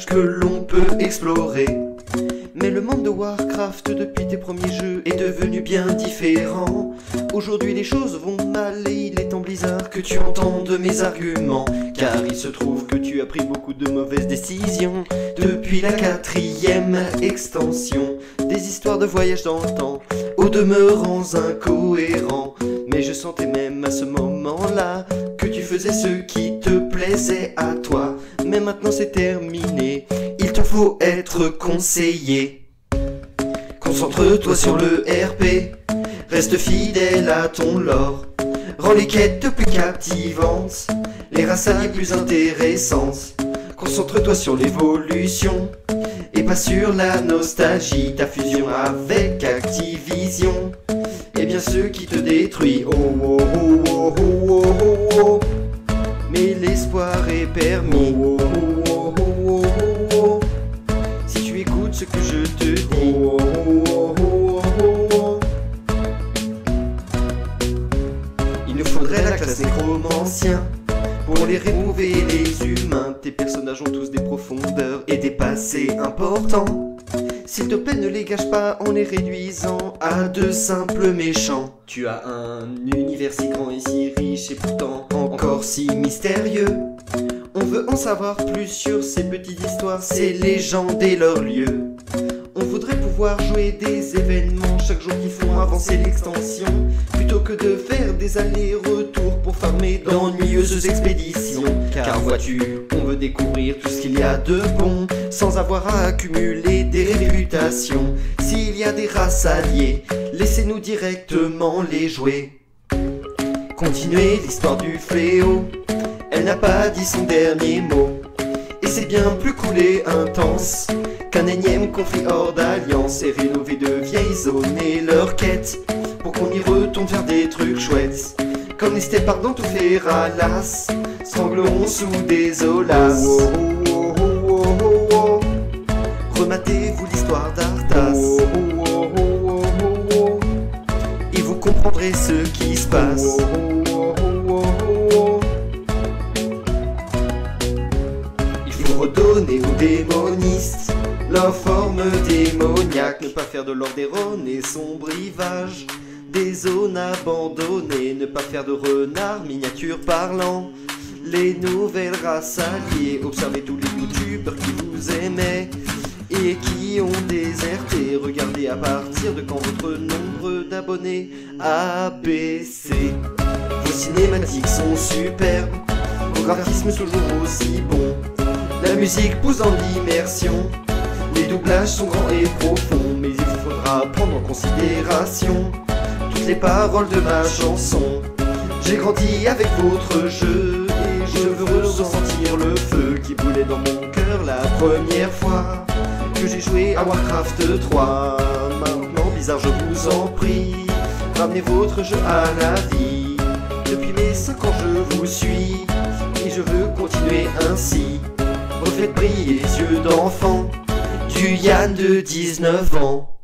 que l'on peut explorer. Mais le monde de Warcraft depuis tes premiers jeux est devenu bien différent. Aujourd'hui les choses vont mal et il est temps Blizzard que tu entendes mes arguments. Car il se trouve que tu as pris beaucoup de mauvaises décisions depuis la 4e extension. Des histoires de voyage dans le temps, au demeurant incohérents. Mais je sentais même à ce moment-là que tu faisais ce qui te plaisait à toi. Mais maintenant c'est terminé, il te faut être conseillé. Concentre-toi sur le RP, reste fidèle à ton lore. Rends les quêtes plus captivantes, les races alliées plus intéressantes. Concentre-toi sur l'évolution et pas sur la nostalgie. Ta fusion avec Activision est bien ce qui te détruit. Oh oh oh oh oh oh oh. Mais l'espoir est permis. Oh oh oh oh oh oh. Si tu écoutes ce que je te dis. Oh oh oh oh oh. Il nous faudrait la classe nécromancien pour les rémover les humains. Tes personnages ont tous des profondeurs et des passés importants. S'il te plaît ne les gâche pas en les réduisant à de simples méchants. Tu as un univers si grand et si riche et pourtant encore si mystérieux. On veut en savoir plus sur ces petites histoires, ces légendes et leurs lieux. On voudrait pouvoir jouer des événements chaque jour qui font avancer l'extension, plutôt que de faire des allers-retours pour farmer d'ennuyeuses expéditions. Car vois-tu, on veut découvrir tout ce qu'il y a de bon, sans avoir à accumuler des réputations. S'il y a des races alliées, laissez-nous directement les jouer. Continuez l'histoire du fléau, elle n'a pas dit son dernier mot. Et c'est bien plus cool et intense qu'un énième conflit hors d'alliance. Et rénover de vieilles zones et leurs quêtes pour qu'on y retourne faire des trucs chouettes. Comme les stépards dans toutes les ralasses strangleront sous des olas. Oh, oh, oh, oh, oh, oh. Rematez-vous l'histoire d'Arthas. Oh, oh, oh, oh, oh, oh. Et vous comprendrez ce qui se passe. Oh, oh, oh, oh, oh. Il faut redonner aux démonistes leur forme démoniaque. Ne pas faire de l'Ordaeron et son brivage des zones abandonnées. Ne pas faire de renards miniatures parlant les nouvelles races alliées. Observez tous les youtubeurs qui vous aimaient et qui ont déserté. Regardez à partir de quand votre nombre d'abonnés a baissé. Vos cinématiques sont superbes, vos graphismes toujours aussi bons. La musique pousse dans l'immersion, les doublages sont grands et profonds. Mais il faudra prendre en considération toutes les paroles de ma chanson. J'ai grandi avec votre jeu et je veux ressentir le feu qui brûlait dans mon cœur la première fois que j'ai joué à Warcraft 3. Maintenant Blizzard, je vous en prie, ramenez votre jeu à la vie. Depuis mes 5 ans je vous suis et je veux continuer ainsi. Refaites briller les yeux d'enfant du Yann de 19 ans.